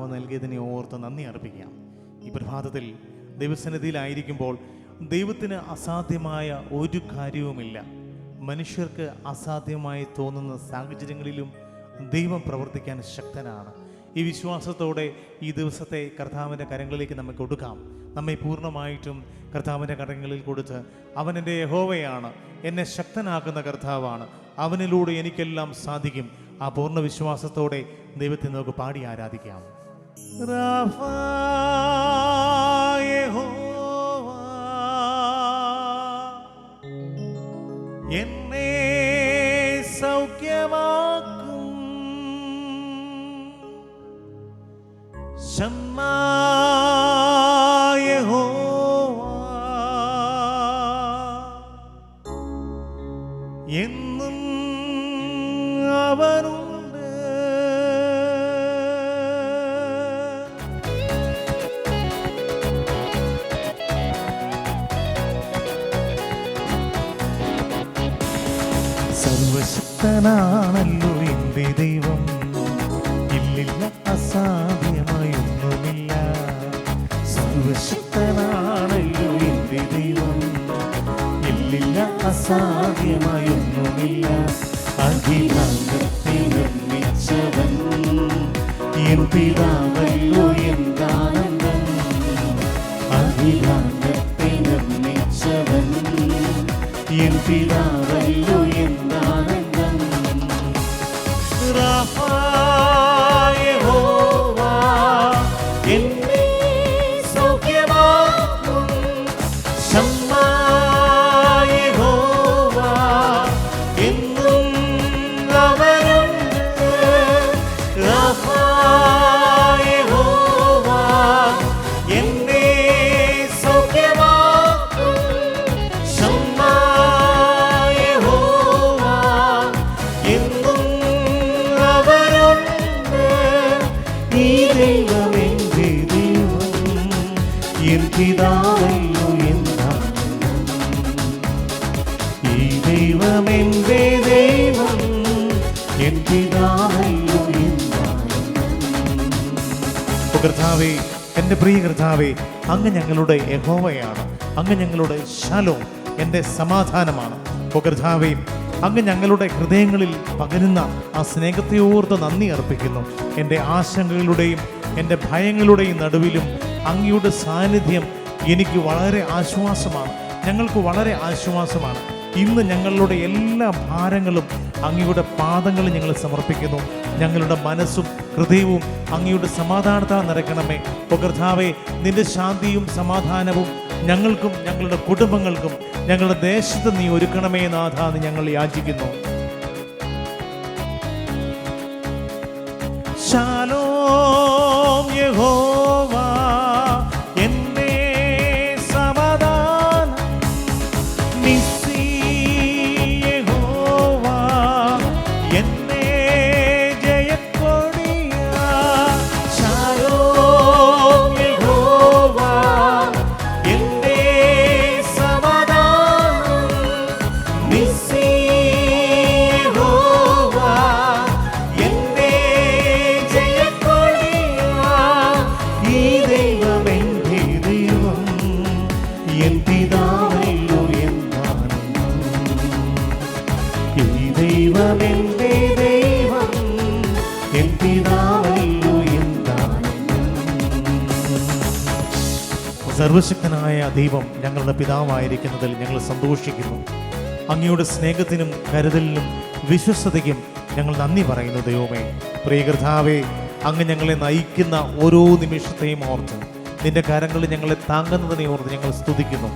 കർത്താവ് നൽകിയതിനെ ഓർത്ത് നന്ദി അർപ്പിക്കാം. ഈ പ്രഭാതത്തിൽ ദൈവസന്നിധിയിലായിരിക്കുമ്പോൾ ദൈവത്തിന് അസാധ്യമായ ഒരു കാര്യവുമില്ല. മനുഷ്യർക്ക് അസാധ്യമായി തോന്നുന്ന സാഹചര്യങ്ങളിലും ദൈവം പ്രവർത്തിക്കാൻ ശക്തനാണ്. ഈ വിശ്വാസത്തോടെ ഈ ദിവസത്തെ കർത്താവിൻ്റെ കരങ്ങളിലേക്ക് നമുക്ക് കൊടുക്കാം. നമ്മെ പൂർണ്ണമായിട്ടും കർത്താവിൻ്റെ കരങ്ങളിൽ കൊടുത്ത്, അവൻ എൻ്റെ യഹോവയാണ്, എന്നെ ശക്തനാക്കുന്ന കർത്താവാണ്, അവനിലൂടെ എനിക്കെല്ലാം സാധിക്കും. ആ പൂർണ്ണ വിശ്വാസത്തോടെ ദൈവത്തെ നമുക്ക് പാടി ആരാധിക്കാം. എന്നെ സൗഖ്യമാക്കും ശമ്മാ യഹോവ, എന്നും അവനുണ്ട്. സർവശക്തനാണല്ലോ എൻ്റെ ദൈവം, ഇല്ലില്ല അസാധ്യമായൊന്നുമില്ല. സർവശക്തനാണല്ലോ എൻ്റെ ദൈവം, ഇല്ലില്ല അസാധ്യമായൊന്നുമില്ല. അഖിലാണ്ടത്തെ നിർമ്മിച്ചവൻ എൻ പിതാവല്ലോ എന്താനന്ദം. അഖിലാണ്ടത്തെ നിർമ്മിച്ചവൻ എൻ പിതാവല്ലോ എന്താനന്ദം. റാഫാ യഹോവ എന്നെ സൗഖ്യമാക്കും ശമ്മാ യഹോവ, എന്നും അവനുണ്ട്. റാഫാ യഹോവ എന്നെ സൗഖ്യമാക്കും ശമ്മാ യഹോവ, എന്നും അവനുണ്ട്. ഈ ദൈവം എൻ്റെ ദൈവം, എൻ പിതാവല്ലോ എന്താനന്ദം. ഈ ദൈവം എൻ്റെ ദൈവം, എൻ പിതാവല്ലോ എന്താനന്ദം. കർത്താവേ, എൻ്റെ പ്രിയ കർത്താവേ, അങ്ങ് ഞങ്ങളുടെ യഹോവയാണ്, അങ്ങ് ഞങ്ങളുടെ ശലോം, എൻ്റെ സമാധാനമാണ്. കർത്താവേ, അങ്ങ് ഞങ്ങളുടെ ഹൃദയങ്ങളിൽ പകരുന്ന ആ സ്നേഹത്തെ ഓർത്ത് നന്ദി അർപ്പിക്കുന്നു. എൻ്റെ ആശങ്കകളുടെയും എൻ്റെ ഭയങ്ങളുടെയും നടുവിലും അങ്ങയുടെ സാന്നിധ്യം എനിക്ക് വളരെ ആശ്വാസമാണ്, ഞങ്ങൾക്ക് വളരെ ആശ്വാസമാണ്. ഇന്ന് ഞങ്ങളുടെ എല്ലാ ഭാരങ്ങളും അങ്ങയുടെ പാദങ്ങളിൽ ഞങ്ങൾ സമർപ്പിക്കുന്നു. ഞങ്ങളുടെ മനസ്സും ഹൃദയവും അങ്ങയുടെ സമാധാനത്താൽ നിറയ്ക്കണമേ. കർത്താവേ, നിന്റെ ശാന്തിയും സമാധാനവും ഞങ്ങൾക്കും ഞങ്ങളുടെ കുടുംബങ്ങൾക്കും ഞങ്ങളുടെ ദേശത്ത് നീ ഒരുക്കണമേ നാഥ എന്ന് ഞങ്ങൾ യാചിക്കുന്നു. ശാലോം യഹോവ എന്നെ സമാധാനം, നിസ്സി യഹോവ എന്നെ ജയക്കൊടിയ. ശാലോം യഹോവ എന്നെ സമാധാനം, നിസ്സി യഹോവ എന്നെ ജയക്കൊടിയ. ഈ ദൈവം എൻ്റെ ദൈവം, എൻ പിതാവല്ലോ എന്താനന്ദം. ഈ ദൈവം എൻ്റെ ദൈവം, എൻ പിതാവല്ലോ എന്താനന്ദം. സർവശക്തനായ ദൈവം ഞങ്ങളുടെ പിതാവായിരിക്കുന്നതിൽ ഞങ്ങൾ സന്തോഷിക്കുന്നു. അങ്ങയുടെ സ്നേഹത്തിനും കരുതലിനും വിശ്വസ്തതയ്ക്കും ഞങ്ങൾ നന്ദി പറയുന്നു. ദൈവമേ, പ്രിയ കർത്താവേ, അങ്ങ് ഞങ്ങളെ നയിക്കുന്ന ഓരോ നിമിഷത്തെയും ഓർത്ത്, നിന്റെ കരങ്ങളിൽ ഞങ്ങളെ താങ്ങുന്നതിനെ ഓർത്ത് ഞങ്ങൾ സ്തുതിക്കുന്നു.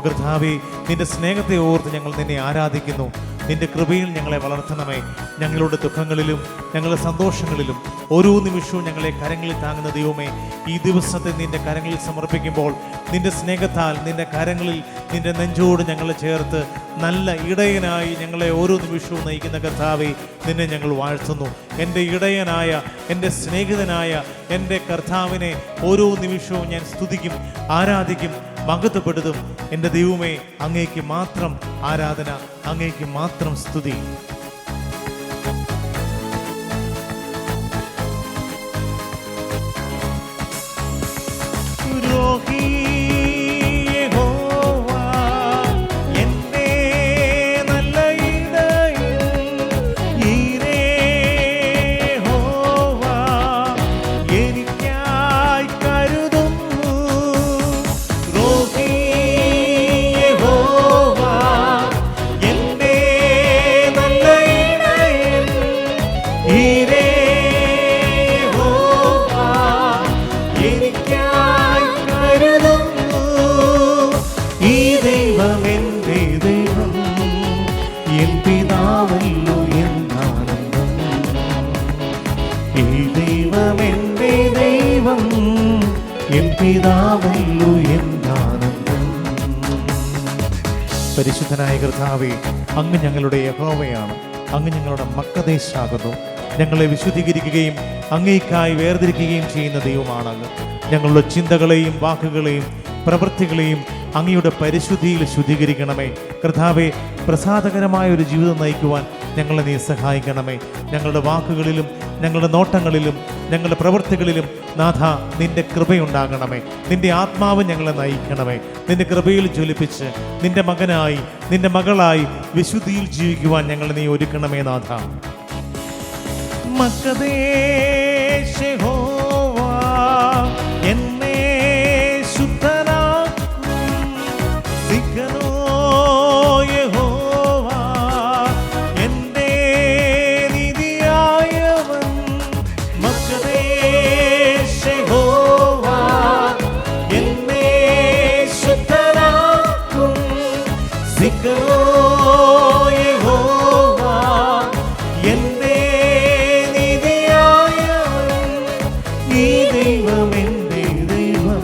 കർത്താവേ, നിന്റെ സ്നേഹത്തെ ഓർത്ത് ഞങ്ങൾ നിന്നെ ആരാധിക്കുന്നു. നിന്റെ കൃപയിൽ ഞങ്ങളെ വളർത്തണമേ. ഞങ്ങളുടെ ദുഃഖങ്ങളിലും ഞങ്ങളുടെ സന്തോഷങ്ങളിലും ഓരോ നിമിഷവും ഞങ്ങളെ കരങ്ങളിൽ താങ്ങുന്ന ദൈവമേ, ഈ ദിവസത്തെ നിന്റെ കരങ്ങളിൽ സമർപ്പിക്കുമ്പോൾ നിന്റെ സ്നേഹത്താൽ നിന്റെ കരങ്ങളിൽ നിന്റെ നെഞ്ചോട് ഞങ്ങളെ ചേർത്ത് നല്ല ഇടയനായി ഞങ്ങളെ ഓരോ നിമിഷവും നയിക്കുന്ന കർത്താവേ, നിന്നെ ഞങ്ങൾ വാഴ്ത്തുന്നു. എൻ്റെ ഇടയനായ, എൻ്റെ സ്നേഹിതനായ എൻ്റെ കർത്താവിനെ ഓരോ നിമിഷവും ഞാൻ സ്തുതിക്കും, ആരാധിക്കും, മഹത്വപ്പെടുത്തും. എൻ്റെ ദൈവമേ, അങ്ങേക്ക് മാത്രം ആരാധന, അങ്ങേക്ക് മാത്രം സ്തുതി. പിതാവല്ലോ എന്താനന്ദം. പരിശുദ്ധനായ കർത്താവേ, അങ്ങ് ഞങ്ങളുടെ യഹോവയാണ്. അങ്ങ് ഞങ്ങളുടെ മക്കദേശാകുന്നു. ഞങ്ങളെ വിശുദ്ധീകരിക്കുകയും അങ്ങേയ്ക്കായി വേർതിരിക്കുകയും ചെയ്യുന്ന ദൈവമാണ് അങ്ങ്. ഞങ്ങളുടെ ചിന്തകളെയും വാക്കുകളെയും പ്രവൃത്തികളെയും അങ്ങയുടെ പരിശുദ്ധിയിൽ ശുദ്ധീകരിക്കണമേ കർത്താവേ. പ്രസാദകരമായ ഒരു ജീവിതം നയിക്കുവാൻ ഞങ്ങളെ നീ സഹായിക്കണമേ. ഞങ്ങളുടെ വാക്കുകളിലും ഞങ്ങളുടെ നോട്ടങ്ങളിലും ഞങ്ങളുടെ പ്രവൃത്തികളിലും നാഥ നിന്റെ കൃപയുണ്ടാകണമേ. നിന്റെ ആത്മാവ് ഞങ്ങളെ നയിക്കണമേ. നിന്റെ കൃപയിൽ ജ്വലിപ്പിച്ച് നിന്റെ മകനായി നിന്റെ മകളായി വിശുദ്ധിയിൽ ജീവിക്കുവാൻ ഞങ്ങളെ നീ ഒരുക്കണമേ നാഥ. മക്കദേശ് യഹോവ എന്നെ ശുദ്ധനാക്കും. സിഖനോ യഹോവ എന്റെ നീതിയായവൻ. മക്കദേശ് യഹോവ എന്നെ ശുദ്ധനാക്കും. സിഖനോ യഹോവ എന്റെ ഈ ദൈവം എൻ്റെ ദൈവം,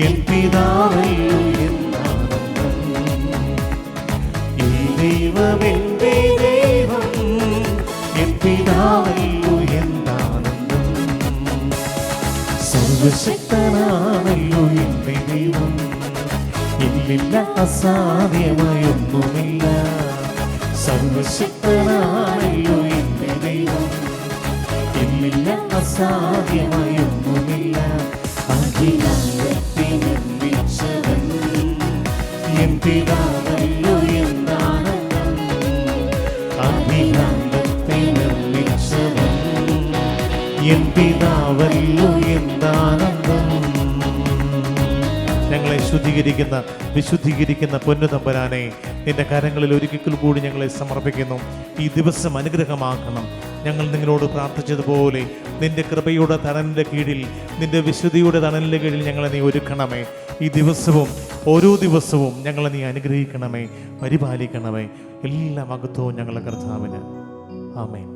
എൻ പിതാവല്ലോ എന്താനന്ദം. ഈ ദൈവം എൻ്റെ ദൈവം, എൻ പിതാവല്ലോ എന്താനന്ദം. സർവശക്തനാണല്ലോ എൻ്റെ ദൈവം, ഇല്ലില്ല അസാധ്യമായൊന്നുമില്ല. സർവശക്തനാണല്ലോ എൻ്റെ ദൈവം, ഇല്ലില്ല അസാധ്യമായൊന്നുമില്ല. അധികാരത്തെ നിർമ്മിച്ചവൻ എൻ പിതാവല്ലോ എന്താനന്ദം. അധികാരത്തെ നിർമ്മിച്ചവൻ എൻ പിതാവല്ലോ എന്താനന്ദം. ഞങ്ങളെ ശുദ്ധീകരിക്കുന്ന വിശുദ്ധീകരിക്കുന്ന പൊന്നു തമ്പുരാനെ, നിന്റെ കരങ്ങളിൽ ഒരിക്കൽ കൂടി ഞങ്ങളെ സമർപ്പിക്കുന്നു. ഈ ദിവസം അനുഗ്രഹമാക്കണം. ഞങ്ങൾ നിങ്ങളോട് പ്രാർത്ഥിച്ചതുപോലെ നിന്റെ കൃപയുടെ തണലിൻ്റെ കീഴിൽ, നിന്റെ വിശുദ്ധിയുടെ തണലിൻ്റെ കീഴിൽ ഞങ്ങളെ നീ ഒരുക്കണമേ. ഈ ദിവസവും ഓരോ ദിവസവും ഞങ്ങളെ നീ അനുഗ്രഹിക്കണമേ, പരിപാലിക്കണമേ. എല്ലാ മഹത്വവും ഞങ്ങളുടെ കർത്താവിന്. ആമേൻ.